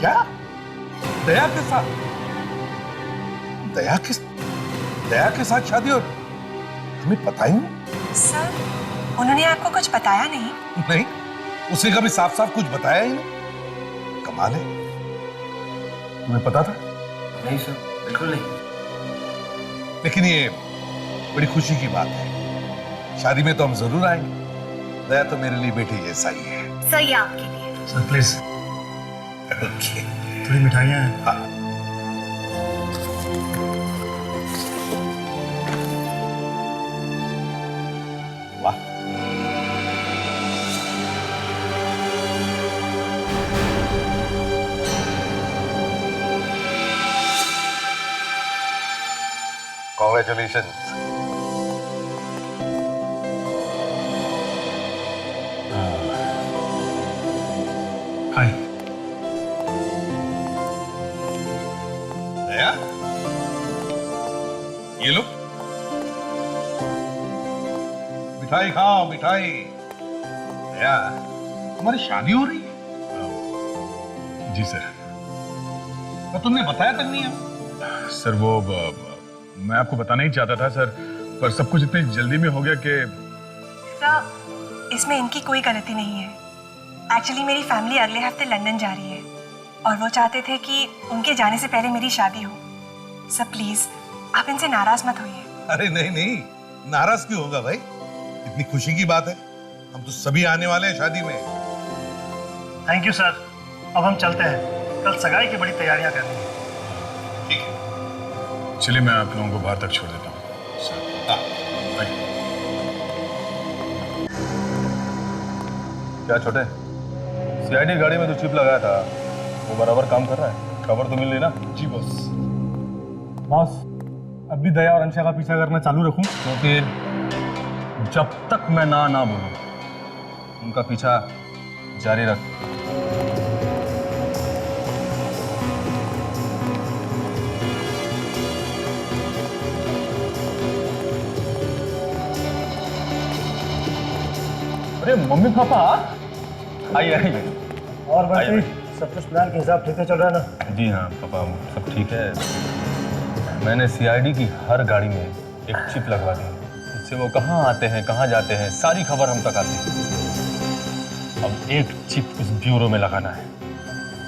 क्या? दया के साथ? दया के साथ शादी? और हमें पता ही नहीं। सर, उन्होंने आपको कुछ बताया नहीं? नहीं, उसने कभी साफ साफ कुछ बताया ही नहीं। कमाल है। तुम्हें पता था? नहीं सर, बिल्कुल नहीं। लेकिन ये बड़ी खुशी की बात है। शादी में तो हम जरूर आएंगे। दया तो मेरे लिए बेटी जैसा ही है। सर, ये आपके लिए। Sir please, okay. थोड़ी मिठाइयाँ हैं। हाँ। वाह, कॉन्ग्रेचुलेशन। हाय। दया, ये लो मिठाई खाओ, मिठाई। दया, तुम्हारी शादी हो रही है? जी सर। तो तुमने बताया तक नहीं है? सर वो मैं आपको बताना ही चाहता था सर, पर सब कुछ इतनी जल्दी में हो गया कि सर, इसमें इनकी कोई गलती नहीं है। एक्चुअली मेरी फैमिली अगले हफ्ते लंदन जा रही है और वो चाहते थे कि उनके जाने से पहले मेरी शादी हो। सर प्लीज, आप इनसे नाराज मत होइए। अरे नहीं नहीं, नाराज क्यों होगा भाई? इतनी खुशी की बात है। हम तो सभी आने वाले हैं शादी में। Thank you sir. अब हम चलते हैं, कल सगाई की बड़ी तैयारियां करनी है। ठीक है, चलिए मैं आप लोगों को बाहर तक छोड़ देता हूँ सर। हाँ। क्या छोटे, सीआईडी गाड़ी में जो चिप लगाया था वो बराबर काम कर रहा है? खबर तो मिल रही ना? जी बॉस। बॉस, अब भी दया और अंशा का पीछा करना चालू रखूं? तो फिर जब तक मैं ना बोलूं उनका पीछा जारी रख। अरे मम्मी पापा, आइए आइए। और बंटी, सब कुछ प्लान के हिसाब ठीक से चल रहा है ना? जी हाँ पापा, सब ठीक है। मैंने सीआईडी की हर गाड़ी में एक चिप लगवा दी, इससे वो कहाँ आते हैं कहाँ जाते हैं सारी खबर हम तक आती है। अब एक चिप उस ब्यूरो में लगाना है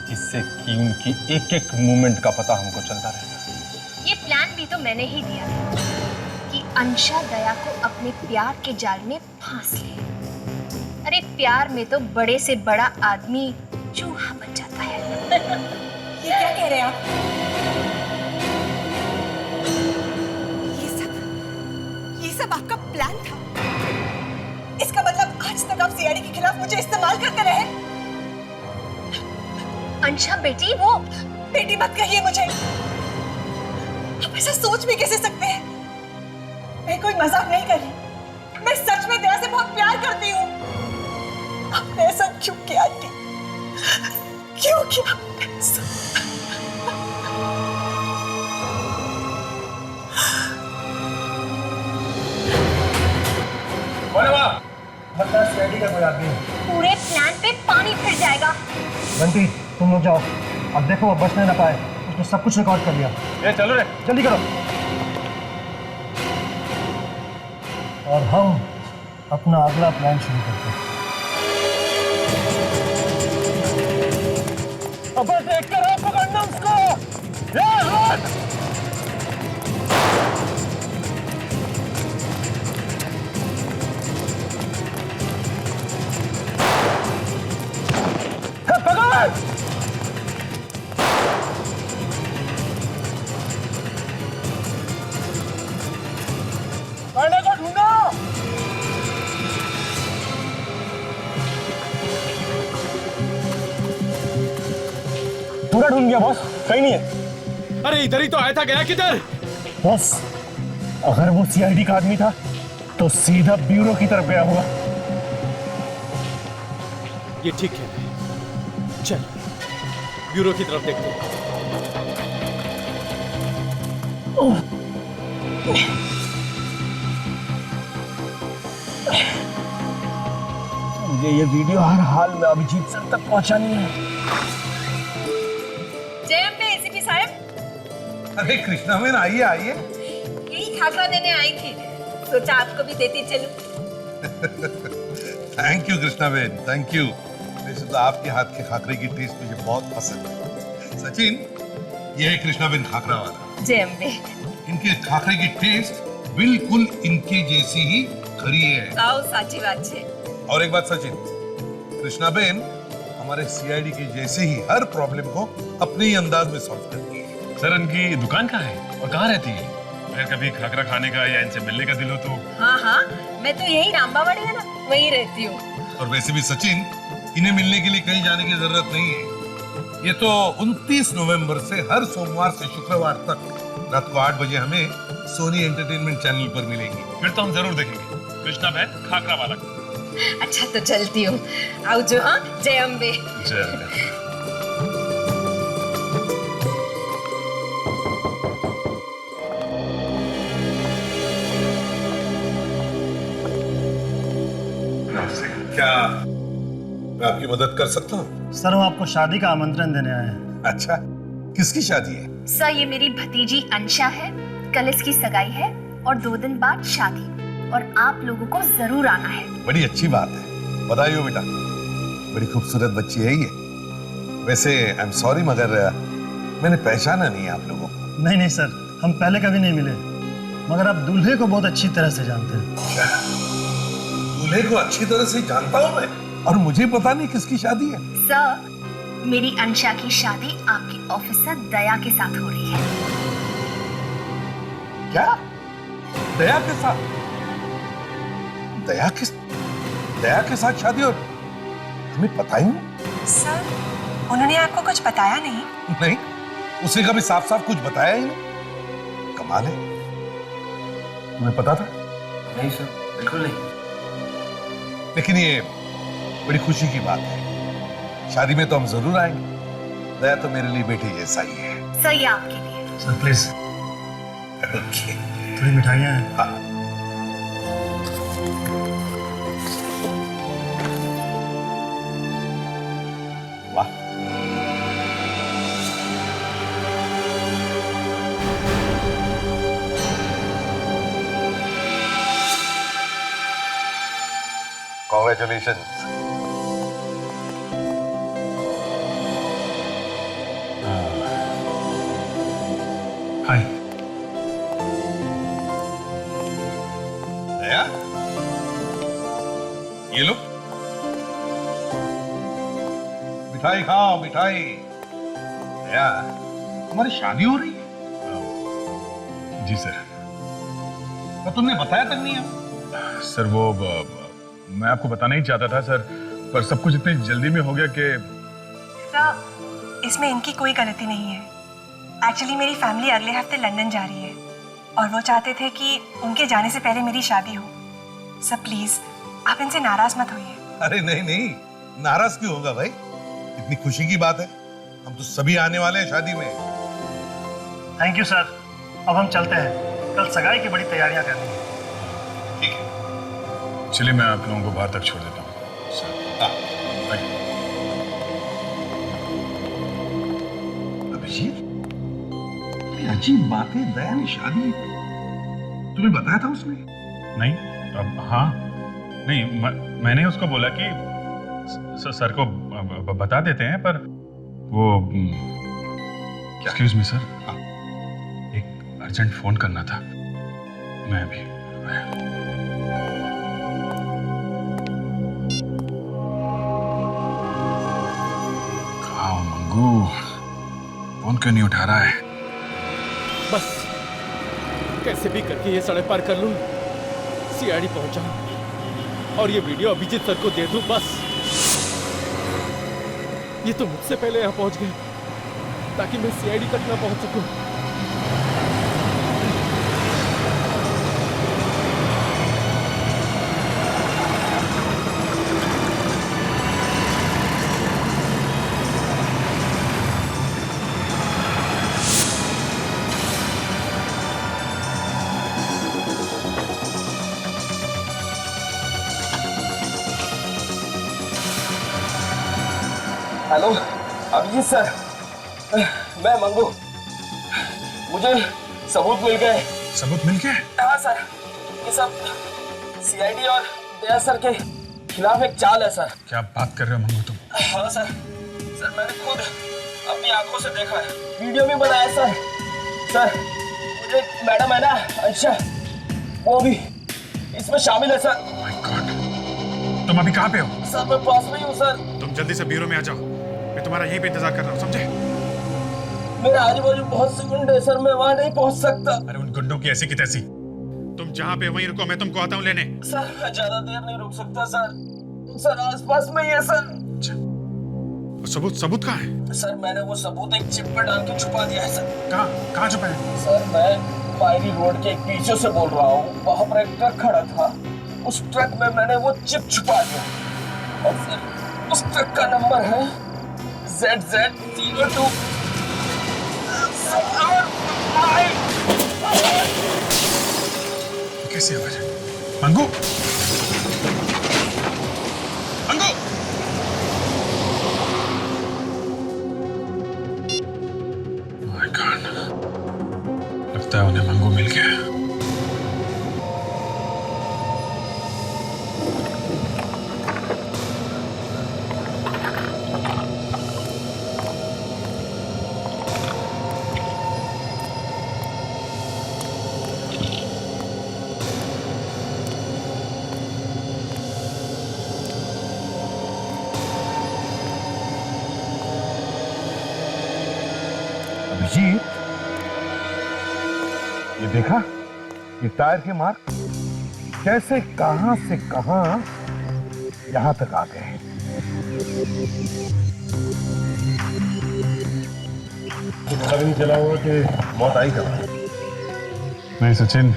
जिससे कि उनकी एक एक मूवमेंट का पता हमको चलता रहेगा। ये प्लान भी तो मैंने ही दिया था कि अंशा दया को अपने प्यार के जाल में फांस ले। अरे प्यार में तो बड़े से बड़ा आदमी चूहा बन जाता है। ये क्या कह रहे हैं आप? ये सब आपका प्लान था? इसका मतलब आज तक आप सीआईडी के खिलाफ मुझे इस्तेमाल करते रहे? अंशा बेटी, वो बेटी मत कहिए मुझे। आप ऐसा सोच भी कैसे सकते हैं? मैं कोई मजाक नहीं कर रही। मैं सच में दया से बहुत प्यार करती हूँ। आपने ऐसा क्यों किया आंटी? क्यों किया ऐसा? सीआईडी का कोई आदमी है। पूरे प्लान पे पानी फिर जाएगा। बंटी, तुम लोग जाओ। अब देखो वो बचने ना पाए, उसने सब कुछ रिकॉर्ड कर लिया। ये चलो रे, जल्दी करो। और हम अपना अगला प्लान शुरू करते हैं। अबे देख कर आप पकड़ना उसको। पकड़ को ढूंढो। पूरा ढूंढ गया बॉस, कहीं नहीं है। अरे इधर ही तो आया था, गया किधर? बॉस, अगर वो सीआईडी का आदमी था तो सीधा ब्यूरो की तरफ गया होगा। ये ठीक है, चल ब्यूरो की तरफ देखते हैं। मुझे ये वीडियो हर हाल में अभिजीत सर तक पहुंचानी है। जय अम्बे एसीपी साहब। अरे कृष्णा बेन आइए आइए। यही खाखरा देने आई थी, सोचा आपको भी देती चलूं। Thank you Krishna Ben, thank you. वैसे तो आपके हाथ के खाखरे की टेस्ट मुझे बहुत पसंद है। सचिन, ये है कृष्णा बेन खाखरा वाला। जय अम्बे। इनके खाखरे की टेस्ट बिल्कुल इनके जैसी ही खरी है। आओ साची बात छे। और एक बात सचिन, कृष्णा बेन हमारे सीआईडी के जैसे ही हर प्रॉब्लम को अपने ही अंदाज में सॉल्व करती है। सर इनकी दुकान कहाँ है और कहाँ रहती है? अगर कभी खाकरा खाने का या इनसे मिलने का दिल हो तो। हाँ हाँ, मैं तो यही रामबावाड़ी है ना, वहीं रहती हूँ। और वैसे भी सचिन, इन्हें मिलने के लिए कहीं जाने की जरूरत नहीं है। ये तो 29 नवंबर से हर सोमवार से शुक्रवार तक रात को 8 बजे हमें सोनी एंटरटेनमेंट चैनल पर मिलेंगी। फिर तो हम जरूर देखेंगे कृष्णा बहन खाकरा वाला। अच्छा तो चलती हूँ, आओ जो। हाँ, जय अम्बे। जय अम्बे। क्या मैं आपकी मदद कर सकता हूँ? सर हम आपको शादी का आमंत्रण देने आए हैं। अच्छा, किसकी शादी है? सर ये मेरी भतीजी अंशा है, कल इसकी सगाई है और 2 दिन बाद शादी, और आप लोगों को जरूर आना है। बड़ी अच्छी बात है, बधाई हो बेटा। बड़ी खूबसूरत बच्ची है ये। वैसे आई एम सॉरी मगर मैंने पहचाना नहीं आप लोगों को। नहीं नहीं सर, हम पहले कभी नहीं मिले, मगर आप दूल्हे को बहुत अच्छी तरह से जानते हैं। दूल्हे को अच्छी तरह से जानता हूँ मैं, और मुझे पता नहीं किसकी शादी है। सर मेरी अंशा की शादी आपके ऑफिसर दया के साथ हो रही है। क्या? दया के साथ? दया के साथ शादी? और हमें पता ही नहीं। सर उन्होंने आपको कुछ बताया नहीं? नहीं, उसे कभी साफ साफ कुछ बताया ही नहीं। कमाल है। तुम्हें पता था? नहीं सर, बिल्कुल नहीं। लेकिन ये बड़ी खुशी की बात है। शादी में तो हम जरूर आएंगे। दया तो मेरे लिए बेटे जैसा ही है। सर ये आपके लिए। Sir please okay. थोड़ी मिठाइयाँ हैं। हाँ। वाह, कॉन्ग्रेचुलेशंस। हाय। दया, ये लो मिठाई खाओ, मिठाई। दया, तुम्हारी शादी हो रही है? जी सर। तो तुमने बताया तक नहीं है? सर वो मैं आपको बताना ही चाहता था सर, पर सब कुछ इतनी जल्दी में हो गया कि। सर इसमें इनकी कोई गलती नहीं है। एक्चुअली मेरी फैमिली अगले हफ्ते लंदन जा रही है और वो चाहते थे कि उनके जाने से पहले मेरी शादी हो। सर प्लीज आप इनसे नाराज मत होइए। अरे नहीं नहीं, नाराज क्यों होगा भाई? इतनी खुशी की बात है, हम तो सभी आने वाले हैं शादी में। Thank you sir. अब हम चलते हैं, कल सगाई की बड़ी तैयारियां करनी है। ठीक है। चलिए मैं आप लोगों को बाहर तक छोड़ देता हूँ सर। हाँ। Thank you. अभिजीत, अजीब बात है, दया ने शादी तुम्हें बताया था उसने? नहीं, अब हाँ नहीं, मैंने उसको बोला कि सर को बता देते हैं, पर वो एक्सक्यूज मी सर, एक अर्जेंट फोन करना था। मैं अभी आया। कहाँ मंगू, फोन क्यों नहीं उठा रहा है? बस कैसे भी करके ये सड़क पार कर लूं, सीआईडी पहुंच जाऊं और ये वीडियो अभिजीत सर को दे दूं। बस ये तो मुझसे पहले यहां पहुंच गए ताकि मैं सीआईडी तक ना पहुंच सकूं। हेलो अभिजीत सर, मैं मंगू, मुझे सबूत मिल गए। सबूत मिल गए? हाँ सर, ये सब सीआईडी और दया सर के खिलाफ एक चाल है सर। क्या बात कर रहे हो मंगू तुम? हाँ सर, सर मैंने खुद अपनी आंखों से देखा है, वीडियो भी बनाया सर। सर मुझे मैडम है ना अंशा, वो भी इसमें शामिल है सर। माय गॉड, तुम अभी कहाँ पे हो? सर मैं पास में ही हूँ सर। तुम जल्दी से ब्यूरो में आ जाओ, मैं तुम्हारा यहीं पे इंतजार कर रहा हूँ, समझे? मेरे आजू बाजू बहुत से गुंडे हैं सर, मैं वहाँ नहीं पहुँच सकता। अरे उन गुंडों की ऐसी की तैसी। तुम जहाँ पे वहीं रुको, मैं तुमको आता हूँ लेने। सर मैं ज्यादा देर नहीं रुक सकता सर, सर आसपास में ही है सर। सबूत कहाँ है? सर मैंने वो सबूत एक चिप पे डाल के छुपा दिया है सर। कहाँ छुपा है? सर मैं पायरी रोड के एक पीछे से बोल रहा हूँ, वहाँ पर एक ट्रक खड़ा था, उस ट्रक में मैंने वो चिप छुपा दिया और फिर उस ट्रक का नंबर है ZZ02। कैसी आवाज है? मंगू, मंगू! माय गॉड, लगता है उन्हें मंगू मिल गया। अभिजीत, ये देखा, ये टायर के मार्क कैसे कहां से कहां यहां तक आ गए। पता भी नहीं चला हुआ कि मौत आई कब। नहीं सचिन,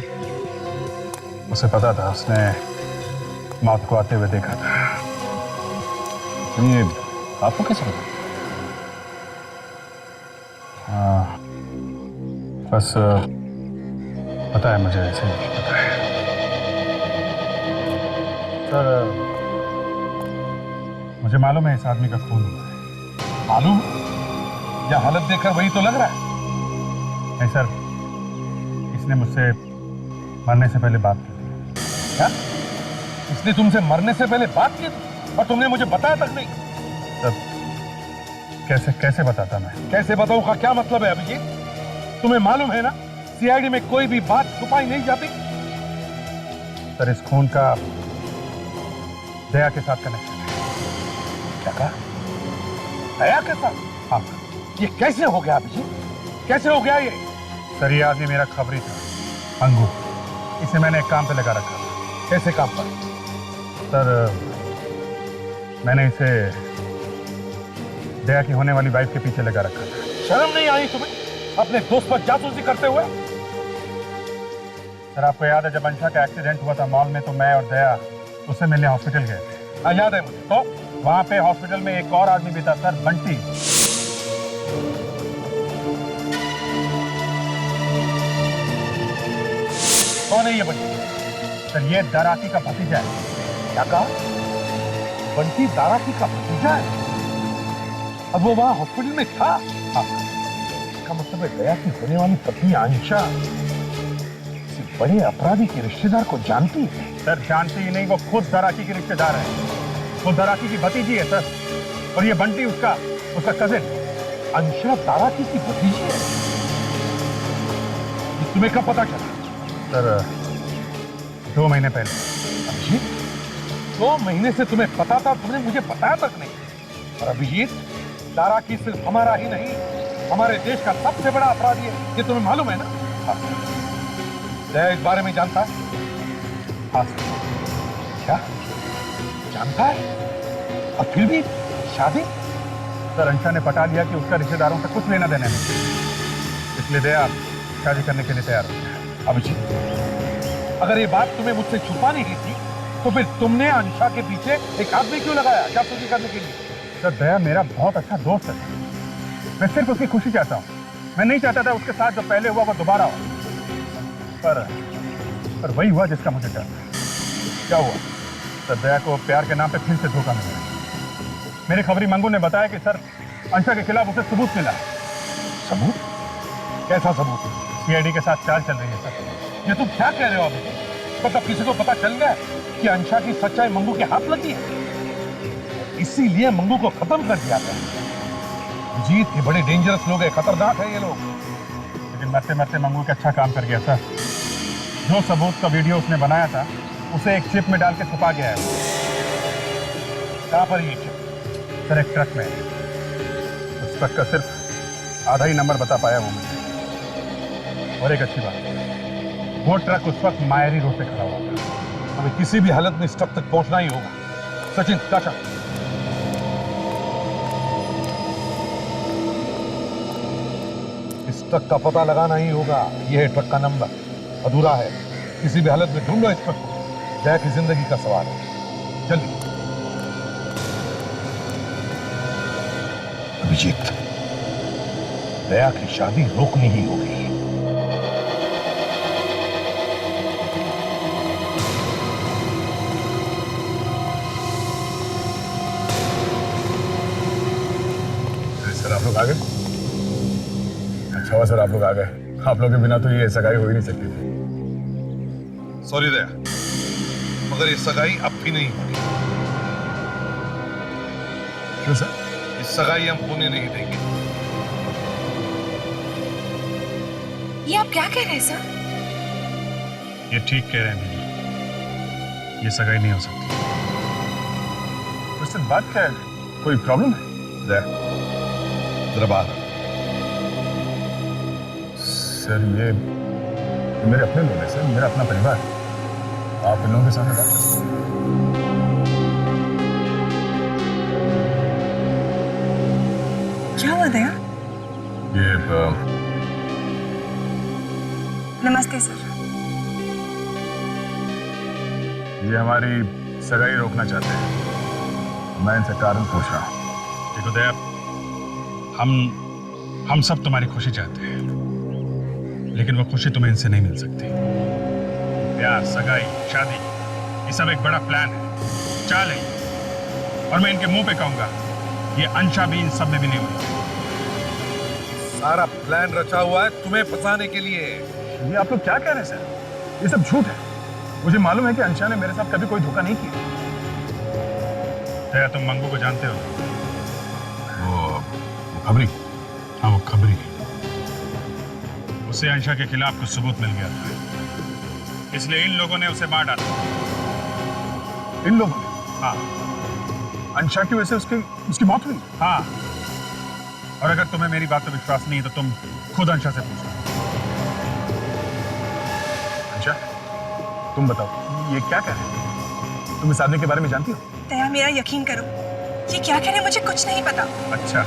उसे पता था, उसने मौत को आते हुए देखा था। ये आपको कैसे पता? हाँ, बस पता है मुझे, ऐसे ही पता है। सर मुझे मालूम है इस आदमी का खून हुआ है। मालूम? या हालत देखकर वही तो लग रहा है। नहीं सर, इसने मुझसे मरने से पहले बात की थी। क्या? इसने तुमसे मरने से पहले बात की और तुमने मुझे बताया तक नहीं? सर कैसे कैसे बताता मैं? कैसे बताऊं का क्या मतलब है अभिजीत? तुम्हें मालूम है ना, सीआईडी में कोई भी बात छुपाई नहीं जाती। सर इस खून का दया के साथ कनेक्शन है। क्या कहा? दया के साथ? हाँ ये कैसे हो गया अभिजीत? कैसे हो गया ये? सर, ये आदमी मेरा खबरी था, अंगू। इसे मैंने एक काम पे लगा रखा था। कैसे काम पर? सर मैंने इसे दया की होने वाली वाइफ के पीछे लगा रखा था। शर्म नहीं आई तुम्हें अपने दोस्त पर जासूसी करते हुए? सर आपको याद है जब अंशा का एक्सीडेंट हुआ था मॉल में, तो मैं और दया उससे मिलने हॉस्पिटल गए थे। हाँ याद है मुझे। तो वहां पे हॉस्पिटल में एक और आदमी भी था सर, बंटी। कौन है ये बंटी? सर ये दराकी का भतीजा है। क्या कहा? बंटी दाराकी का भतीजा है? अब वो वहां हॉस्पिटल में था? हाँ। इसका मतलब है दया की होने वाली पत्नी आंशा किसी बड़े अपराधी के रिश्तेदार को जानती है। सर जानती ही नहीं, वो खुद दराकी की रिश्तेदार है। वो दराकी की भतीजी है सर, और ये बंटी उसका कजिन। अंशा दाराकी की भतीजी है? ये तुम्हें कब पता चला? सर 2 महीने पहले। अभिजीत, 2 महीने से तुम्हें पता था, तुमने मुझे बताया तक नहीं। और अभिजीत, दाराकी सिर्फ हमारा ही नहीं, हमारे देश का सबसे बड़ा अपराधी है, ये तुम्हें मालूम है ना? हाँ। दया इस बारे में जानता है? हाँ। क्या जानता है? और फिर भी शादी? सर अंशा ने पटा लिया कि उसका रिश्तेदारों से कुछ लेना देना नहीं, इसलिए दया शादी करने के लिए तैयार हो गया। अभिजीत, अगर ये बात तुम्हें मुझसे छुपानी ही थी, तो फिर तुमने अंशा के पीछे एक आदमी क्यों लगाया जासूसी करने के लिए? सर दया मेरा बहुत अच्छा दोस्त है, मैं सिर्फ उसकी खुशी चाहता हूँ। मैं नहीं चाहता था उसके साथ जो पहले हुआ वो दोबारा हो, पर वही हुआ जिसका मुझे डर था। क्या हुआ? सर दया को प्यार के नाम पे फिर से धोखा मिला। मेरे खबरी मंगू ने बताया कि सर अंशा के खिलाफ उसे सबूत मिला, सबूत? कैसा सबूत? सीआईडी के साथ चाल चल रही है सर। ये तुम क्या कह रहे हो अभी? मतलब किसी को पता चल गया कि अंशा की सच्चाई मंगू के हाथ लगी है, इसीलिए मंगू को खत्म कर दिया गया। जीत के बड़े डेंजरस लोग हैं, खतरनाक है ये लोग। लेकिन मरते मरते मंगू का अच्छा काम कर गया सर। जो सबूत का वीडियो उसने बनाया था उसे एक चिप में डाल के छुपा गया है। कहां पर ये चिप? सर एक ट्रक में। उस ट्रक का सिर्फ आधा ही नंबर बता पाया वो मुझे। और एक अच्छी बात, वो ट्रक उस वक्त मायरी रोड पे खड़ा हुआ था। हमें किसी भी हालत में इस ट्रक तक पहुंचना ही होगा। सचिन, चाचा, इस ट्रक का पता लगाना ही होगा। यह है ट्रक का नंबर, अधूरा है। किसी भी हालत में ढूंढो इस ट्रक को। दया की जिंदगी का सवाल है। चलिए। अभिजीत, दया की शादी रोकनी ही होगी। सर आप लोग आ गए? अच्छा हुआ सर आप लोग आ गए। आप लोगों के बिना तो ये सगाई हो ही नहीं सकती थी। सॉरी दया, मगर ये सगाई अब भी नहीं होगी। क्यों सर? इस सगाई हम होने नहीं देंगे। ये आप क्या कह रहे हैं सर? ये ठीक कह रहे हैं दीदी, ये सगाई नहीं हो सकती। उससे बात क्या है? कोई प्रॉब्लम है? दया, जरा बाहर। सर ये मेरे अपने लोग हैं सर, मेरा अपना परिवार है। आप इन लोगों के सामने बात कर सकते हैं। क्या हुआ दया? ये नमस्ते सर। ये हमारी सगाई रोकना चाहते हैं। मैं इनसे कारण पूछ रहा हूँ। देखो दया, हम सब तुम्हारी खुशी चाहते हैं, लेकिन वो खुशी तुम्हें इनसे नहीं मिल सकती। प्यार, सगाई, शादी, ये सब एक बड़ा प्लान है, चाल है। और मैं इनके मुंह पे कहूंगा, ये अंशा भी इन सब में भी नहीं हुई। सारा प्लान रचा हुआ है तुम्हें फंसाने के लिए। ये आप लोग क्या कह रहे हैं सर? ये सब झूठ है। मुझे मालूम है कि अंशा ने मेरे साथ कभी कोई धोखा नहीं किया। दया, तुम मंगू को जानते हो? वो खबरी? हाँ, वो खबरी। उसे अंशा के खिलाफ कुछ सबूत मिल गया था, इसलिए इन लोगों ने उसे मार डाला। इन लोगों ने? हाँ। अंशा की वजह से उसकी मौत हुई? हाँ। और अगर तुम्हें मेरी बात पर विश्वास नहीं है तो तुम खुद अंशा से पूछो। अंशा, तुम बताओ, ये क्या कह रहे हैं? तुम इस आदमी के बारे में जानती हो? दया, मेरा यकीन करो, ये क्या कह रहे हैं मुझे कुछ नहीं पता। अच्छा,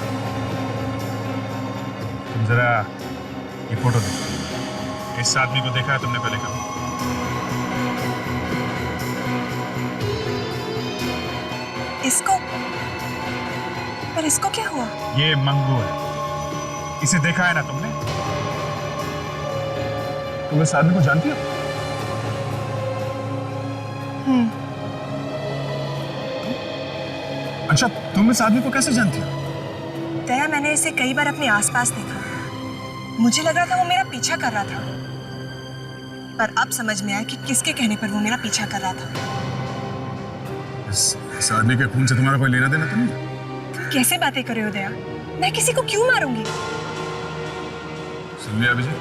तुम जरा ये फोटो देखो। इस आदमी को देखा है तुमने पहले कभी? इसको? पर इसको क्या हुआ? ये मंगू है। इसे देखा है ना तुमने? तुम इस आदमी को जानती हो? अच्छा, तुम इस आदमी को कैसे जानती हो? दया, मैंने इसे कई बार अपने आसपास देखा। मुझे लग रहा था वो मेरा पीछा कर रहा था, पर अब समझ में आया कि किसके कहने पर वो मेरा पीछा कर रहा था। इस आदमी के खून से तुम्हारा कोई लेना देना तो नहीं? तुम कैसे बातें कर रहे हो दया? मैं किसी को क्यों मारूंगी? सुन लिया अभिजीत?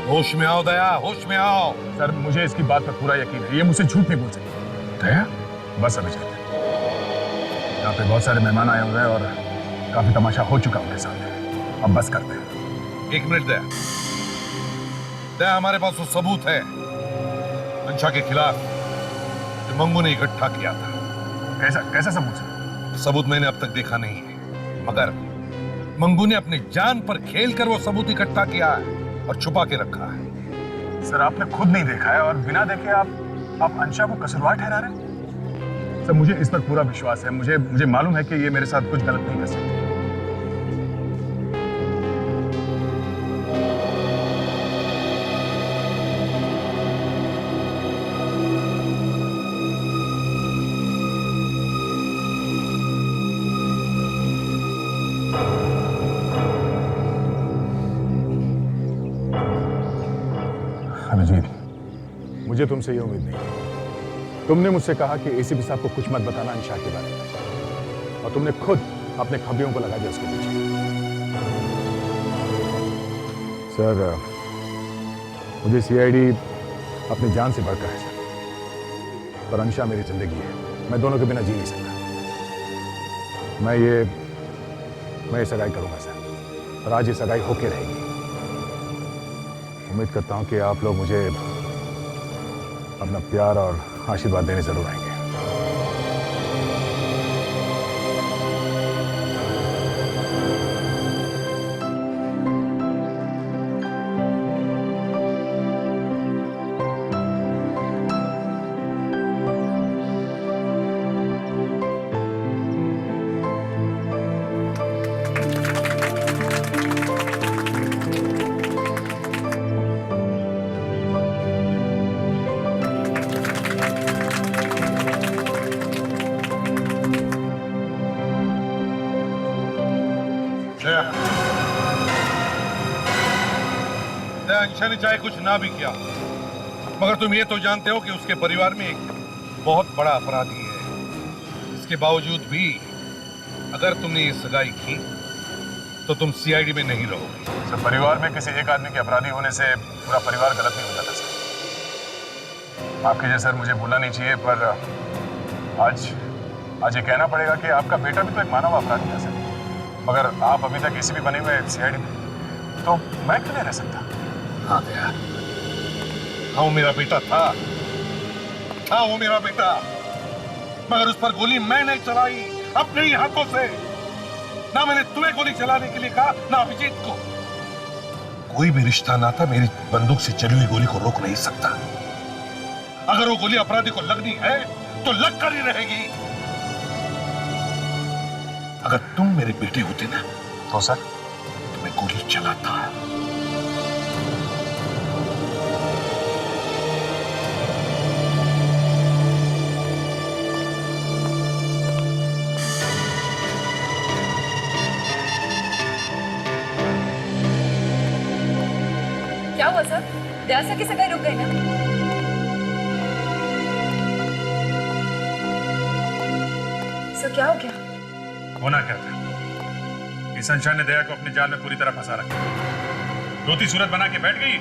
होश में आओ दया, होश में आओ। सर, मुझे इसकी बात पर पूरा यकीन है। ये मुझसे झूठ नहीं बोल सकती। दया, बस अभिजीत, यहाँ पे बहुत सारे मेहमान आए हुए हैं और काफी तमाशा हो चुका उनके साथ। अब बस करते हैं। एक मिनट दया। दया, हमारे पास वो सबूत है अंशा के खिलाफ जो मंगू ने इकट्ठा किया था। कैसा कैसा सबूत सर? सबूत मैंने अब तक देखा नहीं है, मगर मंगू ने अपनी जान पर खेल कर वो सबूत इकट्ठा किया है और छुपा के रखा है। सर, आपने खुद नहीं देखा है और बिना देखे आप अंशा को कसूरवार ठहरा रहे हैं? सर, मुझे इस पर पूरा विश्वास है। मुझे मालूम है कि ये मेरे साथ कुछ गलत नहीं कर सकती। मुझे तुमसे ये उम्मीद नहीं थी। तुमने मुझसे कहा कि एसीपी साहब को कुछ मत बताना अंशा के बारे में, और तुमने खुद अपने खबियों को लगा दिया उसके पीछे। सर, मुझे सीआईडी अपनी जान से बढ़कर है सर, पर अंशा मेरी जिंदगी है, मैं दोनों के बिना जी नहीं सकता। मैं ये सगाई करूंगा सर, और आज ये सगाई होके रहेगी। उम्मीद करता हूं कि आप लोग मुझे अपना प्यार और आशीर्वाद देने जरूर आएंगे। अंशा ने चाहे कुछ ना भी किया, मगर तुम ये तो जानते हो कि उसके परिवार में एक बहुत बड़ा अपराधी है। इसके बावजूद भी अगर तुमने ये सगाई की तो तुम सीआईडी में नहीं रहोगे। सर, परिवार में किसी एक आदमी के अपराधी होने से पूरा परिवार गलत नहीं हो जाता सर। आपके जैसे सर मुझे भूलना नहीं चाहिए, पर आज ये कहना पड़ेगा कि आपका बेटा भी तो एक मानव अपराधी है सर। मगर आप अभी तक एसीपी बने हुए सीआईडी में, तो मैं क्यों नहीं रह सकता? हाँ यार, हाँ वो मेरा बेटा था, हाँ वो मेरा बेटा, मगर उस पर गोली मैं नहीं चलाई अपने ही हाथों से। ना मैंने तुम्हें गोली चलाने के लिए कहा, ना अभिजीत को। कोई भी रिश्ता नाता मेरी बंदूक से चली हुई गोली को रोक नहीं सकता। अगर वो गोली अपराधी को लगनी है तो लग कर ही रहेगी। अगर तुम मेरे बेटे होते ना तो सर तुम्हें गोली चलाता। क्या हुआ सर? दया की सगाई रुक गई ना? सर क्या हो गया? होना क्या था? इस अंशा ने दया को अपने जाल में पूरी तरह फंसा रखा। रोती सूरत बना के बैठ गई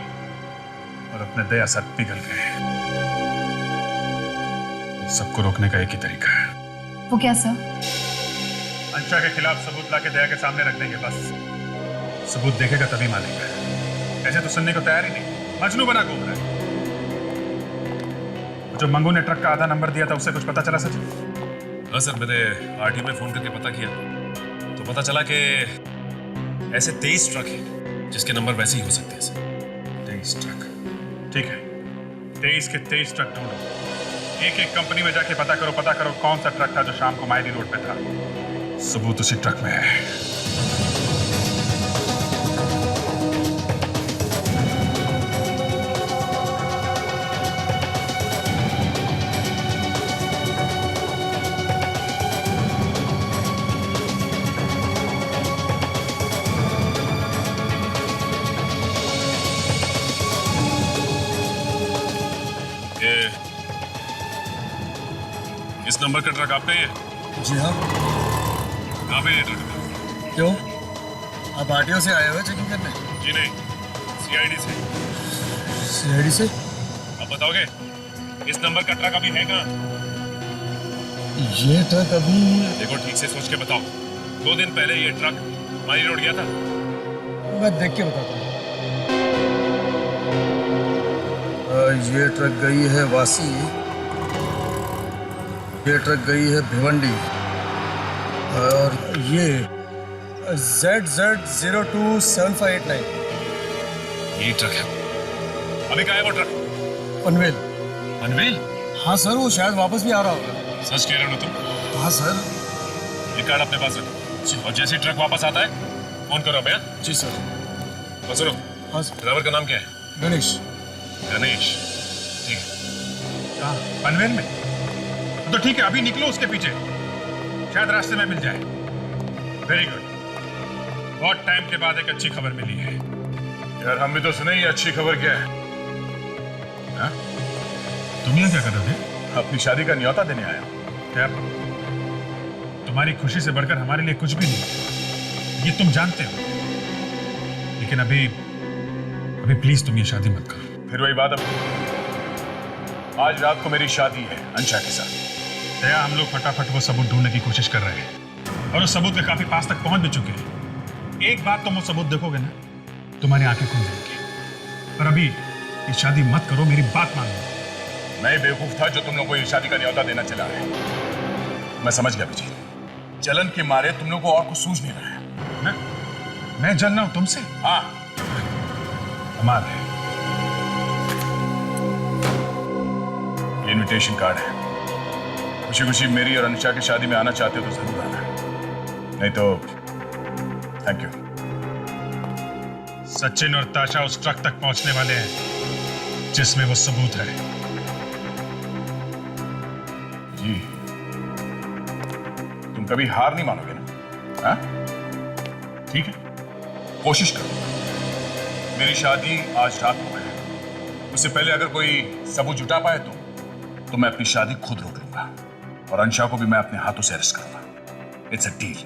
और अपने दया सर पिघल गए। सबको रोकने का एक ही तरीका है। वो क्या सर? अंशा के खिलाफ सबूत लाके दया के सामने रख देंगे बस। सबूत देखेगा तभी मानेगा। ऐसे तो सुनने को तैयार ही नहीं, मजनू बना घूम रहा है। जो मंगू ने ट्रक का आधा नंबर दिया था उससे कुछ पता चला सच? हाँ सर, मैंने आरटी में फोन करके पता किया तो पता चला कि ऐसे 23 ट्रक हैं जिसके नंबर वैसे ही हो सकते हैं सर। 23 ट्रक, ठीक है। 23 के 23 ट्रक ढूंढो। एक एक कंपनी में जाके पता करो कौन सा ट्रक था जो शाम को मायरी रोड पे था। सबूत उसी ट्रक में है। इस नंबर का ट्रक आपका ही है? जी हाँ। कहाँ पे है ट्रक? क्यों, आप आरटीओ से आए हुए चेकिंग करने? जी नहीं, सीआईडी से। सीआईडी से? अब बताओगे इस नंबर का ट्रक अभी है कहाँ? ये ट्रक अभी... देखो ठीक से सोच के बताओ। 2 दिन पहले ये ट्रक मायरी रोड गया था? मैं देख के बताता हूँ। ये ट्रक गई है वासी, ये ट्रक गई है भिवंडी, और ये ZZ027589 ये ट्रक है। अभी कहाँ है वो ट्रक? पनवेल। पनवेल? हाँ सर, वो शायद वापस भी आ रहा होगा। सच कह रहे हो ना तुम? हाँ सर। ये कार्ड अपने पास रखो और जैसे ही ट्रक वापस आता है फोन करो भैया। जी सर। बस सुनो। हाँ सर। ड्राइवर का नाम क्या है? गणेश। गणेश, ठीक है। कहाँ? पनवेल में? तो ठीक है, अभी निकलो उसके पीछे, शायद रास्ते में मिल जाए। वेरी गुड, बहुत टाइम के बाद एक अच्छी खबर मिली है। यार हम भी तो सुने, ये अच्छी खबर क्या है? हाँ? तुम यहाँ क्या कर रहे थे? अपनी शादी का न्योता देने आया। क्या तुम्हारी खुशी से बढ़कर हमारे लिए कुछ भी नहीं, ये तुम जानते हो। लेकिन अभी अभी प्लीज तुम ये शादी मत करो। फिर वही बात, अब आज रात को मेरी शादी है अंशा के साथ। दया, हम लोग फटाफट वो सबूत ढूंढने की कोशिश कर रहे हैं और उस सबूत के काफी पास तक पहुंच भी चुके हैं। एक बात तुम वो सबूत देखोगे ना, तुम्हारी आंखें खुल जाएंगी। पर अभी ये शादी मत करो, मेरी बात मान लो। मैं बेवकूफ था जो तुम लोग को ये शादी का न्योता देना चला है। मैं समझ गया विजय, जलन के मारे तुम लोग को और कुछ सूझ नहीं रहा है। मैं जल रहा हूं तुमसे? हाँ, कमाल है। ये इनविटेशन कार्ड है। खुशी खुशी मेरी और अनुषा की शादी में आना चाहते हो तो जरूर आना, नहीं तो थैंक यू। सचिन और ताशा उस ट्रक तक पहुंचने वाले हैं जिसमें वो सबूत है। जी, तुम कभी हार नहीं मानोगे ना? हाँ? ठीक है, कोशिश करो। मेरी शादी आज रात को है, उससे पहले अगर कोई सबूत जुटा पाए तो मैं अपनी शादी खुद रोक लूंगा और अंशा को भी मैं अपने हाथों से अरेस्ट करूंगा। It's a deal.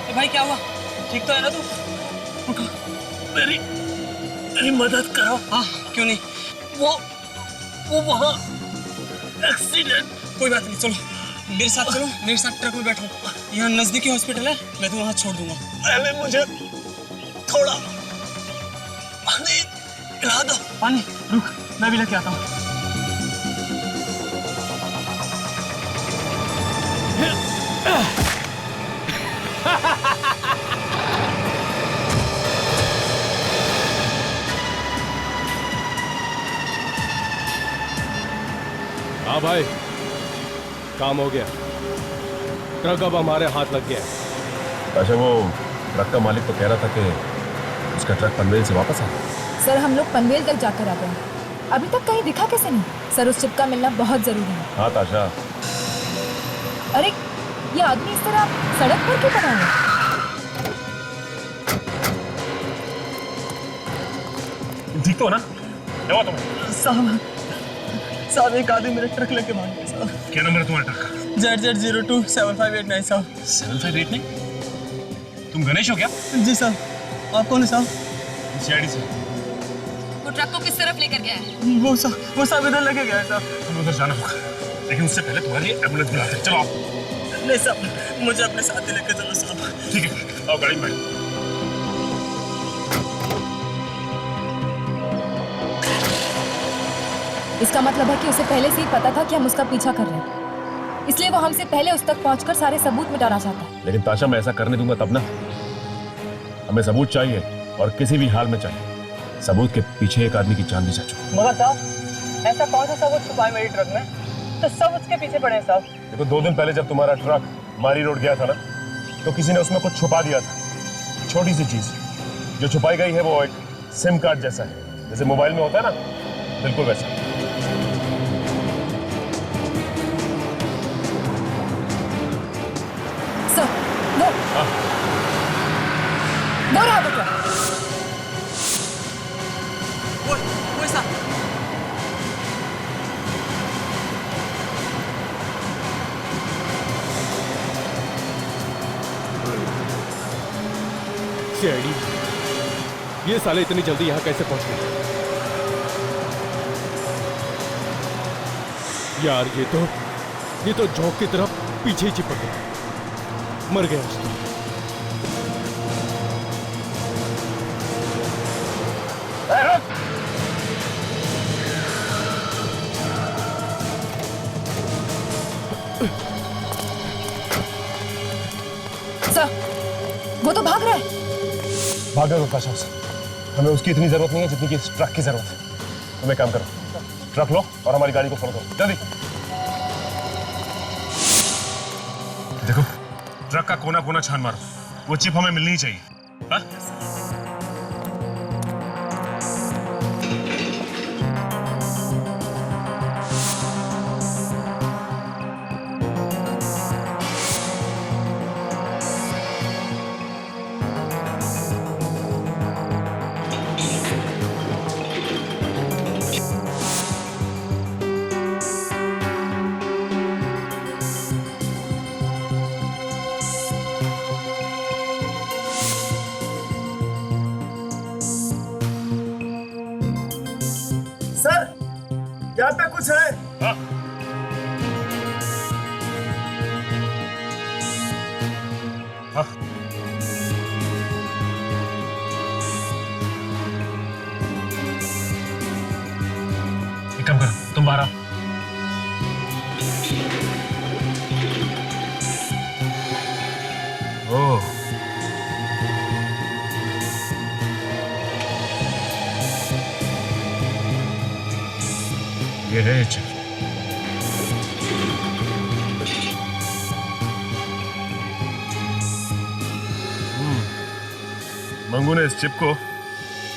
ए भाई क्या हुआ? ठीक तो है ना तू? मेरी मदद करो। हाँ, क्यों नहीं? वो वहाँ एक्सीडेंट। कोई बात नहीं, चलो मेरे साथ चलो, मेरे साथ ट्रक में बैठो। यहाँ नजदीकी हॉस्पिटल है, मैं तो वहाँ छोड़ दूंगा। पहले मुझे थोड़ा पानी पिला दो। पानी? रुक, मैं भी लेके आता हूँ। हाँ भाई, काम हो गया। ट्रक अब हमारे हाथ लग गया। अच्छा, वो ट्रक का मालिक तो कह रहा था कि उसका ट्रक पनवेल से वापस आ गया। सर, हम लोग पनवेल तक जाकर आ गए, अभी तक कहीं दिखा कैसे नहीं? सर, उस चिप का मिलना बहुत जरूरी है। हाँ ताशा। अरे, ये आदमी इस तरह सड़क पर क्यों पड़ा है? ठीक तो हो ना? क्या हुआ तुम्हें? साहब एक आदमी मेरा ट्रक लेके भाग गया साहब। क्या नंबर है तुम्हारे ट्रक का? ZZ027589 साहब। 7589? तुम गणेश हो क्या? जी साहब। आप कौन है साहब? CID से। वो ट्रक को किस तरफ लेकर गया है? वो साहब इधर लेके गया है साहब। तुम्हें उधर जाना होगा, लेकिन उससे पहले तुम्हारी एम्बुलेंस बुलाते हैं। चलो आओ। नहीं साहब, मुझे अपने साथ ही लेके चलो साहब। ठीक है, आओ गाड़ी में बैठो। इसका मतलब है कि उसे पहले से ही पता था कि हम उसका पीछा कर रहे हैं, इसलिए वो हमसे पहले उस तक पहुंचकर सारे सबूत मिटाना चाहता है। लेकिन ताशा, मैं ऐसा करने दूंगा तब ना। हमें सबूत चाहिए और किसी भी हाल में चाहिए। सबूत के पीछे एक आदमी की जान भी जा चुकी। मगर साहब, ऐसा कौन सा सबूत छुपा है मेरी ट्रक में? तो सब उसके पीछे पड़े हैं साहब। देखो, 2 दिन पहले जब तुम्हारा ट्रक मारी रोड गया था ना, तो किसी ने उसमें कुछ छुपा दिया था। छोटी सी चीज जो छुपाई गई है वो एक सिम कार्ड जैसा है, जैसे मोबाइल में होता है ना, बिल्कुल वैसा। सर, वो रहा वो ट्रक। वो साहब। CID, ये साले इतनी जल्दी यहाँ कैसे पहुंच गए? यार, ये तो जॉक की तरफ पीछे ही चिपक गया। मर गया उसको। सर, वो तो भाग रहा है। भागा रुका शख्स, हमें उसकी इतनी जरूरत नहीं है जितनी कि इस ट्रक की जरूरत है। तुम एक काम करो, ट्रक लो और हमारी गाड़ी को फॉलो करो, जल्दी। देखो, ट्रक का कोना कोना छान मारो, वो चिप हमें मिलनी ही चाहिए। हाँ? सर, यहाँ पे कुछ है। हाँ? हाँ? एक काम करो, तुम बाहर आओ। ओह, ये है चिप। मंगू ने इस चिप को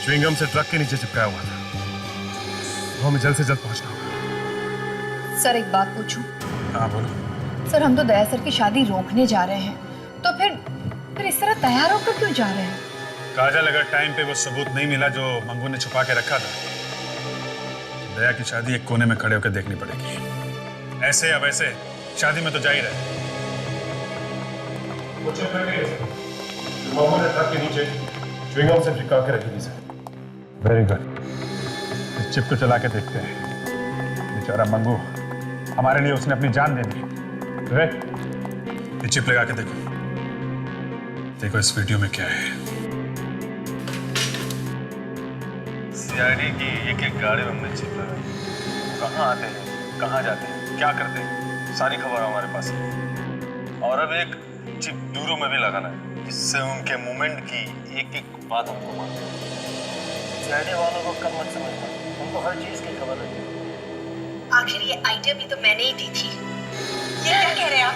च्युइंगम से ट्रक के नीचे चिपकाया हुआ था। हमें जल्द से जल्द पहुंचना होगा। सर एक बात पूछूं? हाँ बोलो। सर हम तो दया सर की शादी रोकने जा रहे हैं, तो फिर इस तरह तैयार होकर क्यों जा रहे हैं? काजल, अगर टाइम पे वो सबूत नहीं मिला जो मंगू ने छुपा के रखा था, दया की शादी एक कोने में खड़े होकर देखनी पड़ेगी। ऐसे या वैसे शादी में तो जा ही रहे। ट्रक के नीचे च्युइंगम से चिपका के रखी थी सर। वेरी गुड, इस चिप को चला के देखते हैं। बेचारा मंगू, हमारे लिए उसने अपनी जान दे दी। ये चिप लगा के देखो, देखो इस वीडियो में क्या है। सीआईडी की एक एक गाड़ी में हमने चिप लगाई। कहाँ आते हैं, कहाँ जाते हैं, क्या करते हैं, सारी खबर हमारे पास है। और अब एक चिप ब्यूरो में भी लगाना है, जिससे उनके मूवमेंट की एक एक बात हमको मालूम है। सीआईडी वालों को कब मत समझना, उनको हर चीज की खबर रहती है। आखिर ये आइडिया भी तो मैंने ही दी थी। ये क्या कह रहे हैं आप?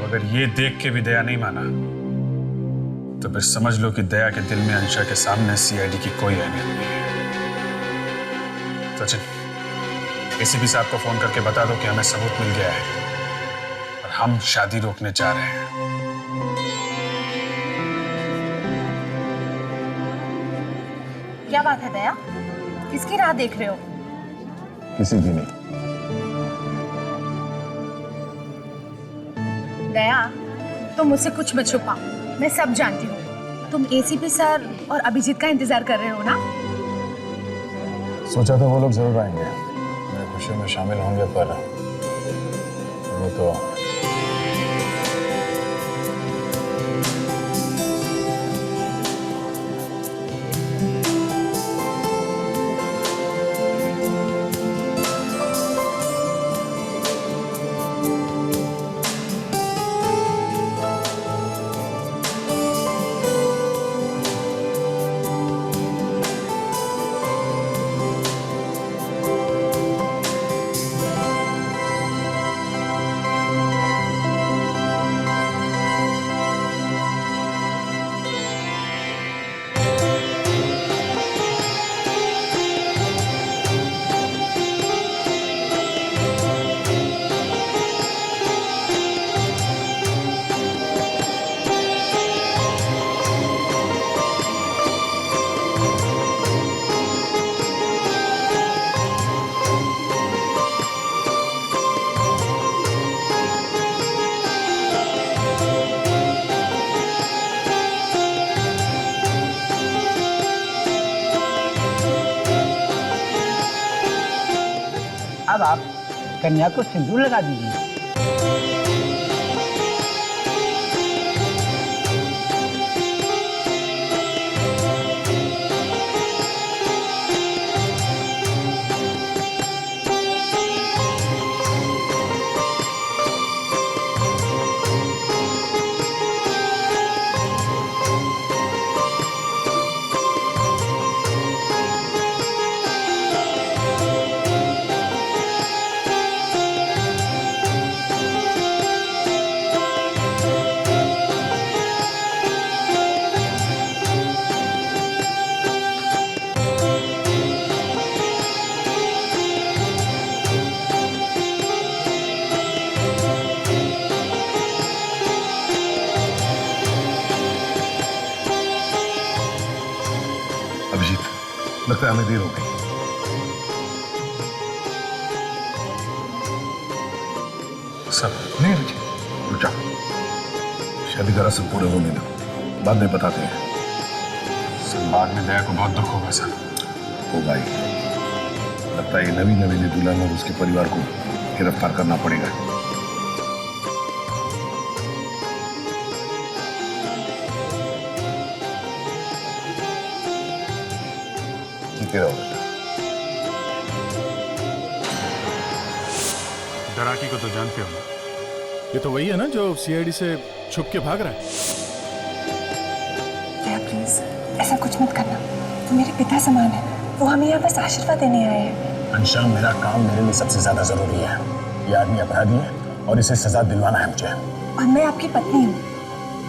अगर ये देख के भी दया नहीं माना तो फिर समझ लो कि दया के दिल में अंशा के सामने सीआईडी की कोई अहमियत नहीं है। सचिन, एसीपी साहब को फोन करके बता दो कि हमें सबूत मिल गया है और हम शादी रोकने जा रहे हैं। क्या बात है दया, किसकी राह देख रहे हो? किसी की नहीं। दया, तुम मुझसे कुछ मत छुपा, मैं सब जानती हूँ। तुम एसीपी सर और अभिजीत का इंतजार कर रहे हो ना? सोचा था वो लोग जरूर आएंगे, मेरे खुशियों में शामिल होंगे, पर वो तो अब आप कन्या को सिंदूर लगा दीजिए। लगता है हमें देर हो गई। सर नहीं रुचि, रुक जाओ, शादी का रस्म पूरे होने दो, बाद में बताते हैं। सर बाद में दया को बहुत दुख होगा सर। ओ भाई, लगता है ये नवी नवेली दुल्हन और उसके परिवार को गिरफ्तार करना पड़ेगा। जीते रहो बेटा। डराकी को तो जानते हो ना? ये तो वही है ना जो सीआईडी से छुप के भाग रहा है। दया प्लीज ऐसा कुछ मत करना, वो मेरे पिता समान है, वो हमें यहाँ बस आशीर्वाद देने आए हैं। अंशा, मेरा काम मेरे लिए सबसे ज्यादा जरूरी है। ये आदमी अपराधी है और इसे सजा दिलवाना है मुझे। और मैं आपकी पत्नी हूँ,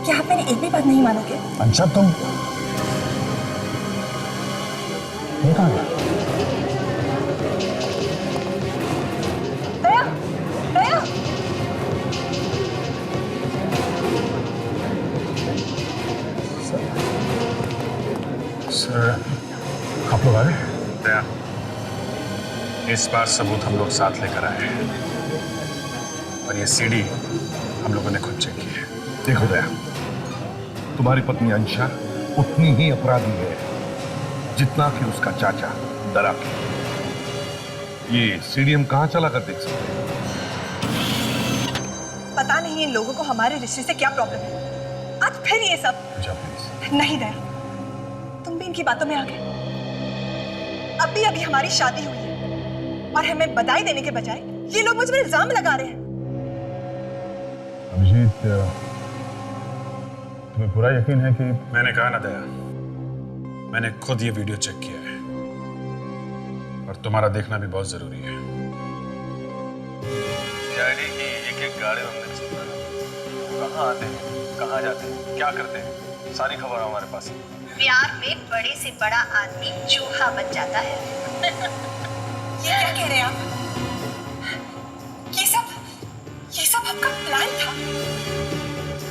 क्या आप मेरी एक भी बात नहीं मानोगे? अंशा तुम ये कहाँ गया? दया, दया, सर आप लोग आ गए? दया, इस बार सबूत हम लोग साथ लेकर आए हैं और ये सीडी हम लोगों ने खुद चेक की है। देखो दया, तुम्हारी पत्नी अंशा उतनी ही अपराधी है जितना कि उसका चाचा डराकी। ये सीडी हम कहाँ चला कर देख सकते हैं? पता नहीं इन लोगों को हमारे रिश्ते से क्या प्रॉब्लम है, आज फिर ये सब। जा प्लीज। नहीं दया, तुम भी इनकी बातों में आ गए। अभी अभी हमारी शादी हुई है और हमें बधाई देने के बजाय ये लोग मुझ पर इल्जाम लगा रहे हैं। अभिजीत, तुम्हें पूरा यकीन है कि मैंने कहा ना दया, मैंने खुद ये वीडियो चेक किया है और तुम्हारा देखना भी बहुत जरूरी है। सीआईडी की एक गाड़ी हमने चेक की। कहाँ आते हैं, कहाँ जाते हैं, क्या करते हैं, सारी खबर हमारे पास है। प्यार में बड़े से बड़ा आदमी चूहा बन जाता है। ये क्या कह रहे हैं आप? ये सब आपका प्लान था?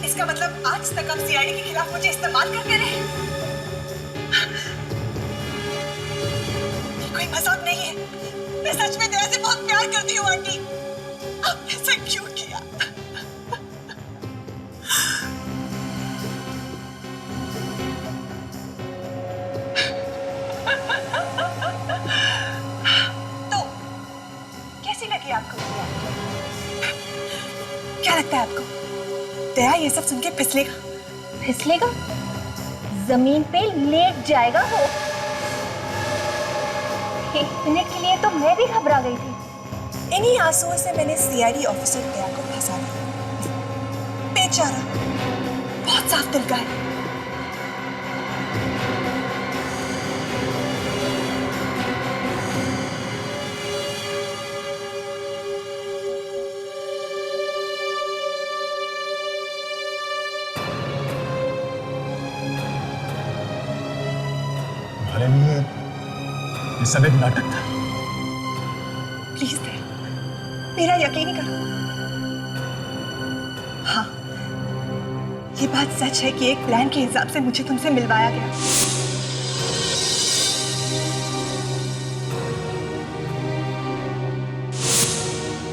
इसका मतलब आज तक आप सीआईडी के खिलाफ मुझे इस्तेमाल करते रहे? ये कोई मजाक नहीं है, मैं सच में दया से बहुत प्यार करती हूँ आंटी। आपने ऐसा क्यों किया? तो कैसी लगी आपको ये आंटी? क्या लगता है आपको दया ये सब सुन के फिसलेगा? फिसलेगा? जमीन पे लेट जाएगा वो। एक मिनट के लिए तो मैं भी घबरा गई थी। इन्हीं आंसुओं से मैंने सीआईडी ऑफिसर दया को फंसा दिया। बेचारा बहुत साफ दिल का है। तुम्हारे लिए ये सब एक नाटक था। प्लीज दया, मेरा यकीन करो। हाँ, ये बात सच है कि एक प्लान के हिसाब से मुझे तुमसे मिलवाया गया।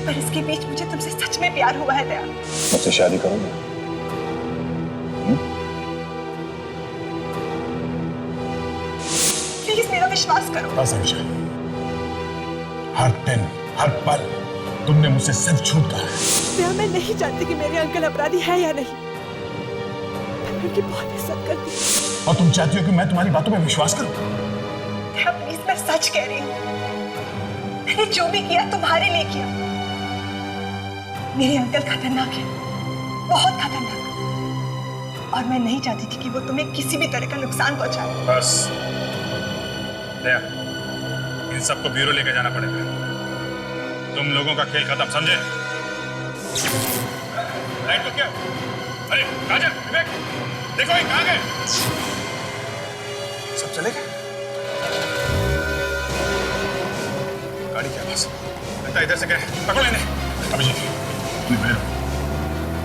पर इसके बीच मुझे तुमसे सच में प्यार हुआ है दया। मुझसे शादी करोगे? प्लीज मेरा विश्वास करो। बस अंशा, हर दिन हर पल तुमने मुझसे सच झूठ कहा है। दया, मैं नहीं जानती कि मेरे अंकल अपराधी है या नहीं, मैं उनकी बहुत इज्जत करती हूँ। और तुम चाहती हो कि मैं तुम्हारी बातों में विश्वास करूं? दया प्लीज, मैं सच कह रही हूँ। मैंने जो भी किया तुम्हारे लिए किया। मेरे अंकल खतरनाक है, बहुत खतरनाक, और मैं नहीं चाहती थी कि वो तुम्हें किसी भी तरह का नुकसान पहुंचाए। बस दया, इन सबको ब्यूरो लेके जाना पड़ेगा। तुम लोगों का खेल खत्म, समझे? लाइट तो क्या? अरे काजल, विवेक, देखो ये कहाँ गए? सब चले गए? गाड़ी क्या पास? लगता है इधर से गए। पकड़ो इन्हें। अभिजीत,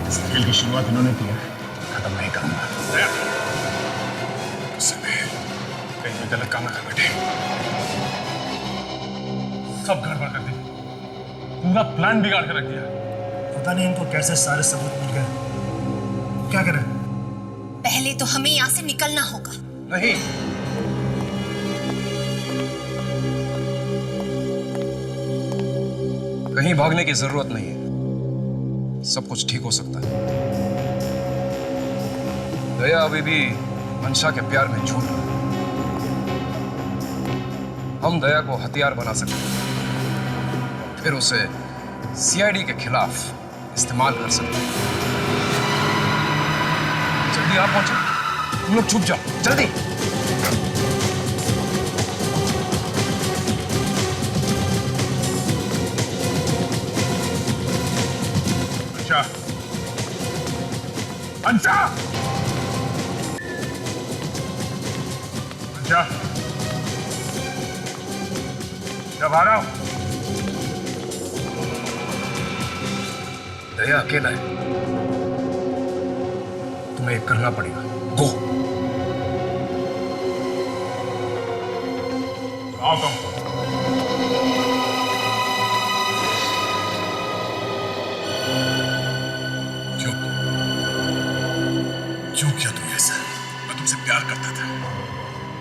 इस खेल की शुरुआत इन्होंने की है, खत्म नहीं करूंगा। दया, उस समय कहीं कोई गलत काम ना कर बैठे। सब गड़बड़ कर दी, पूरा प्लान बिगाड़ के रख दिया। पता नहीं इनको कैसे सारे सबूत मिल गए। क्या करें? पहले तो हमें यहाँ से निकलना होगा। नहीं, कहीं भागने की जरूरत नहीं है, सब कुछ ठीक हो सकता है। दया अभी भी मंशा के प्यार में झूठ रहा है। हम दया को हथियार बना सकते हैं, फिर उसे सीआईडी के खिलाफ इस्तेमाल कर सकते हैं। जल्दी आप पहुंचो, तुम लोग छुप जाओ, जल्दी। अंशा, अंशा, अंशा, जब आ रहा हूं। दया अकेला है, तुम्हें एक करना पड़ेगा। गो। आओ तुम। क्यों क्यों किया तुमने ऐसा? मैं तुमसे प्यार करता था,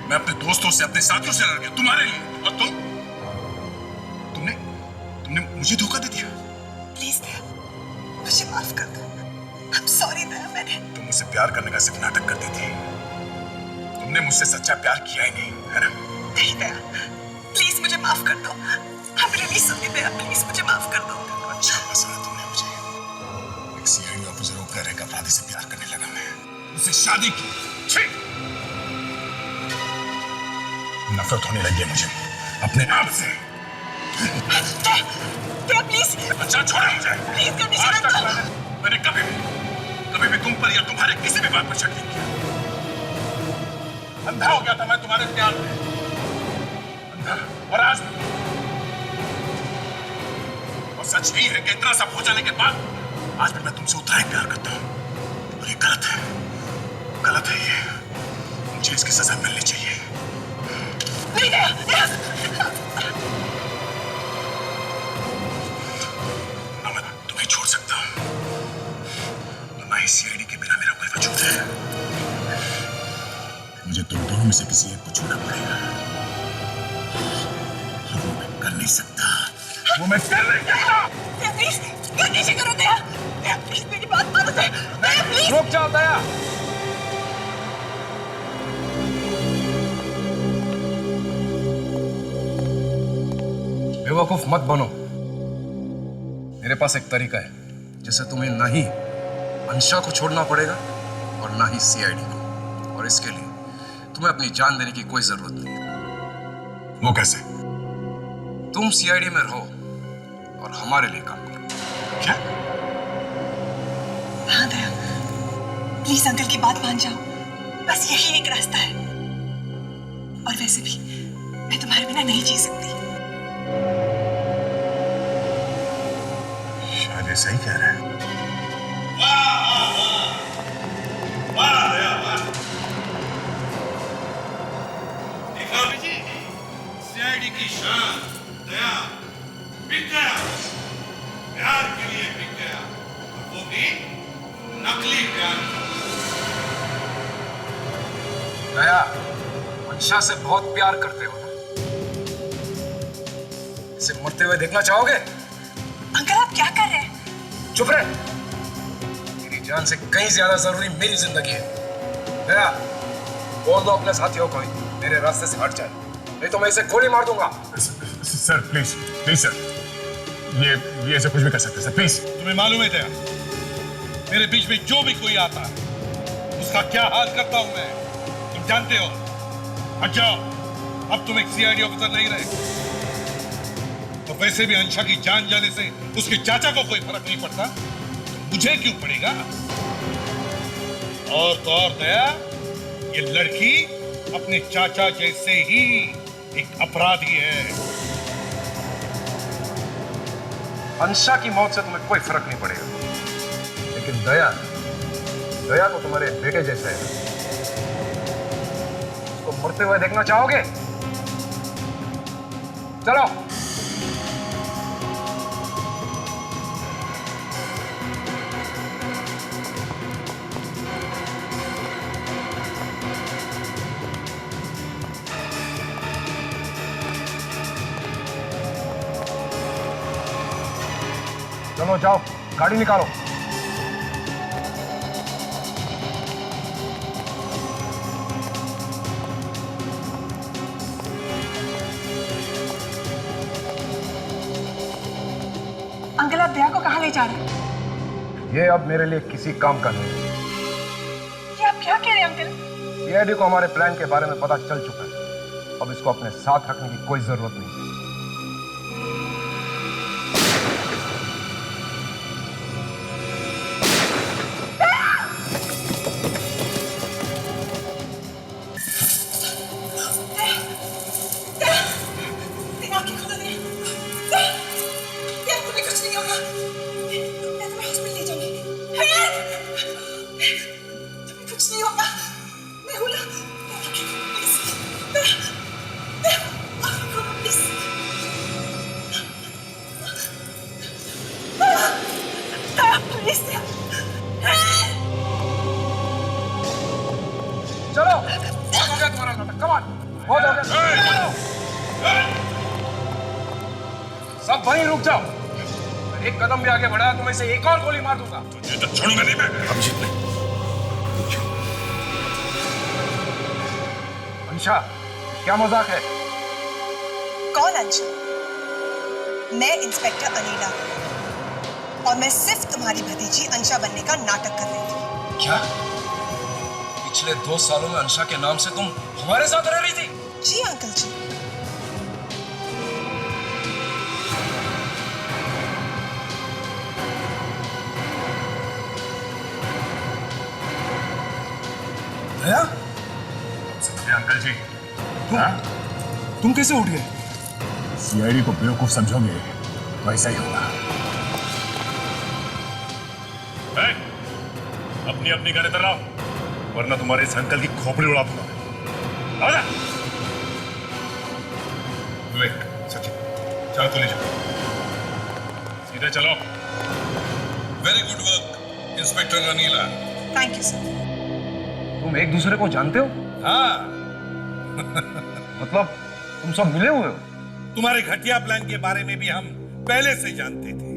मैं अपने दोस्तों से, अपने साथियों से लड़ गया तुम्हारे लिए, और तुमने तुमने मुझे धोखा दे दिया। प्लीज दया, मुझे माफ कर दो। I'm sorry दया, मैंने तुम मुझसे प्यार करने का सिर्फ नाटक करती थी, तुमने मुझसे सच्चा प्यार किया ही नहीं, है ना? नहीं दया, प्लीज मुझे माफ कर दो। I'm really sorry Daya, please मुझे माफ कर दो। अच्छा फंसाया तुमने मुझे। एक सीआईडी ऑफिसर होकर एक अपराधी से प्यार करने लगा मैं, उससे शादी की। छी! नफरत होने लगी है मुझे अपने आप से। दया प्लीज। अच्छा छोड़ो मुझे। प्लीज कंडीशन आज तक दो। मैंने कभी भी तुम पर या तुम्हारे किसी भी बात पर शक नहीं किया। अंधा हो गया था मैं तुम्हारे प्यार में, अंधा। और आज भी। और सच यही है कि इतना सब हो जाने के बाद आज भी मैं तुमसे उतना ही प्यार करता हूं। और ये गलत है, गलत है ये। मुझे इसकी सजा मिलनी चाहिए। नहीं दया, दया। ना मैं तुम्हें छोड़ सकता हूं, ना ही सीआईडी के बिना मेरा कोई वजूद है। मुझे तुम दोनों में से किसी एक को चुनना पड़ेगा। वो मैं कर नहीं सकता, वो मैं कर नहीं सकता। दया प्लीज कंडीशन करो दया। दया प्लीज मेरी बात मानो दया। दया प्लीज। रुक जाओ दया। बेवकूफ मत बनो। मेरे पास एक तरीका है जिससे तुम्हें ना ही अंशा को छोड़ना पड़ेगा और ना ही सीआईडी को, और इसके लिए तुम्हें अपनी जान देने की कोई जरूरत नहीं। वो कैसे? तुम सीआईडी में रहो और हमारे लिए काम करो। क्या? हाँ दया, प्लीज अंकल की बात मान जाओ, बस यही एक रास्ता है। और वैसे भी मैं तुम्हारे बिना नहीं जी सकती। शायद ऐसा ही कह रहा है। सीआईडी की शान दया बिक गया, प्यार के लिए बिक गया, और वो भी नकली प्यार। दया, अंशा से बहुत प्यार करते हो ना? इसे मरते हुए देखना चाहोगे? अंकल आप क्या कर रहे हैं? चुप रहे। मेरी जान से कहीं ज्यादा जरूरी मेरी जिंदगी है। दया, बोल दो अपने साथियों को मेरे रास्ते से हट जाए, नहीं तो मैं इसे गोली मार दूंगा। सर प्लीज प्लीज सर, ये ऐसे कुछ भी कर सकते सर, प्लीज। तुम्हें मालूम है दया, मेरे बीच में जो भी कोई आता है उसका क्या हाल करता हूं मैं, तुम जानते हो। हट जाओ, अब तुम एक सीआईडी ऑफिसर नहीं रहे। और वैसे भी अंशा की जान जाने से उसके चाचा को कोई फर्क नहीं पड़ता, तो मुझे क्यों पड़ेगा? और तो और दया, ये लड़की अपने चाचा जैसे ही एक अपराधी है। अंशा की मौत से तुम्हें कोई फर्क नहीं पड़ेगा, लेकिन दया तो तुम्हारे बेटे जैसा है, उसको उड़ते हुए देखना चाहोगे? चलो। चलो जाओ, गाड़ी निकालो। अंकल आप दया को कहाँ ले जा रहे हैं? ये अब मेरे लिए किसी काम का नहीं है। ये आप क्या कह रहे हैं अंकल? सीआईडी को हमारे प्लान के बारे में पता चल चुका है। अब इसको अपने साथ रखने की कोई जरूरत नहीं है। चलो, बहुत हो गया तुम्हारा नाटक, कम ऑन, बहुत हो गया। सब वहीं रुक जाओ। एक कदम भी आगे बढ़ाया तो मैं इसे एक और गोली मार दूंगा। तुझे तो छोड़ूंगा नहीं मैं। अभिजीत नहीं। अंशा, क्या मजाक है? कौन अंशा? मैं इंस्पेक्टर अनीला और मैं सिर्फ तुम्हारी भतीजी अंशा बनने का नाटक कर रही थी। क्या? पिछले 2 सालों में अंशा के नाम से तुम हमारे साथ रह रही थी? जी अंकल जी। दया? अंकल जी, तुम कैसे उठ गए? सीआईडी को बेवकूफ समझोगे तो ऐसा ही होगा। अपनी अपनी गाड़ी इधर लाओ, वरना तुम्हारे इस अंकल की खोपड़ी उड़ा दूंगा। आजा। विवेक, सचिन, चलो तो ले जाओ। सीधे चलो। Very good work inspector Anila. Thank you sir. तुम एक दूसरे को जानते हो? हाँ। मतलब तुम सब मिले हुए हो? तुम्हारे घटिया प्लान के बारे में भी हम पहले से जानते थे,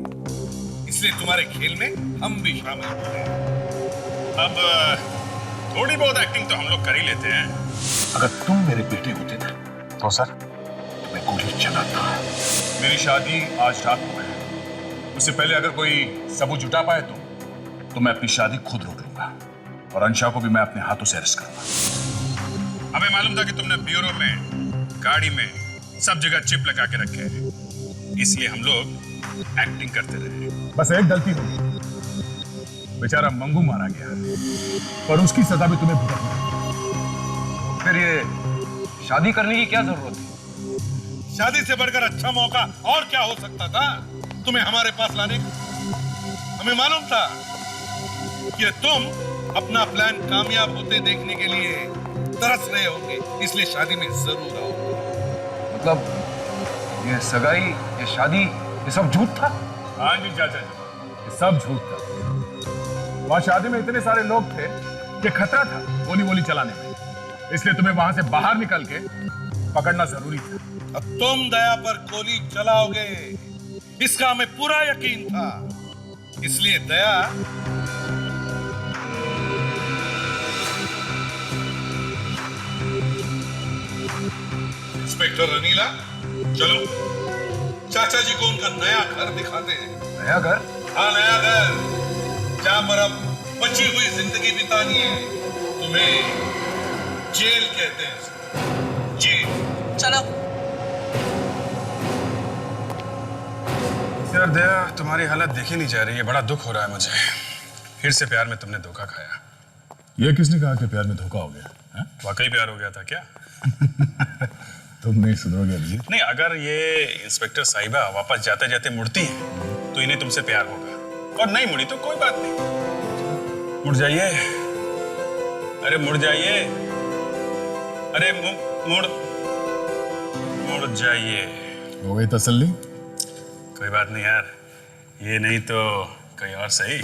इसलिए तुम्हारे खेल में हम भी शामिल हुए। अब थोड़ी बहुत एक्टिंग तो हम लोग कर ही लेते हैं। अगर तुम मेरे बेटे होते ना तो सर तुम्हें गोली चलाता। मेरी शादी आज रात को है, उससे पहले अगर कोई सबूत जुटा पाए तो मैं अपनी शादी खुद रोक लूंगा और अंशा को भी मैं अपने हाथों से अरेस्ट करूंगा। हमें मालूम था कि तुमने ब्यूरो में, गाड़ी में, सब जगह चिप लगा के रखे हैं, इसलिए हम लोग एक्टिंग करते रहे। बस एक गलती हो गई, बेचारा मंगू मारा गया, पर उसकी सजा भी तुम्हें भुगतना है। फिर ये शादी करने की क्या जरूरत है? शादी से बढ़कर अच्छा मौका और क्या हो सकता था तुम्हें हमारे पास लाने का? हमें मालूम था कि तुम अपना प्लान कामयाब होते देखने के लिए तरस रहे होंगे, इसलिए शादी में जरूर आओगे। मतलब ये सगाई, ये शादी, ये सब झूठ था? हाँ जी चाचा जी, ये सब झूठ था। वहां शादी में इतने सारे लोग थे कि खतरा था गोली वोली चलाने में, इसलिए तुम्हें वहां से बाहर निकल के पकड़ना जरूरी था। अब तुम दया पर गोली चलाओगे इसका हमें पूरा यकीन था, इसलिए दया इंस्पेक्टर अनीला, चलो चाचा जी को उनका नया घर दिखाते हैं। नया घर? हाँ, नया घर, जहां पर अब बची हुई जिंदगी बितानी है। तुम्हें जेल कहते हैं, जेल। चलो। यार दया, तुम्हारी हालत देखी नहीं जा रही है, बड़ा दुख हो रहा है मुझे। फिर से प्यार में तुमने धोखा खाया। ये किसने कहा कि प्यार में धोखा हो गया? वाकई प्यार हो गया था क्या? तुम नहीं सुधरोगे अभी। नहीं, अगर ये इंस्पेक्टर साहिबा वापस जाते जाते मुड़ती हैं तो इन्हें तुमसे प्यार होगा, और नहीं मुड़ी तो कोई बात नहीं। मुड़ जाइए, अरे मुड़ जाइए। अरे मुड़ मुड़ जाइए। हो गई तसल्ली? कोई बात नहीं यार, ये नहीं तो कहीं और सही।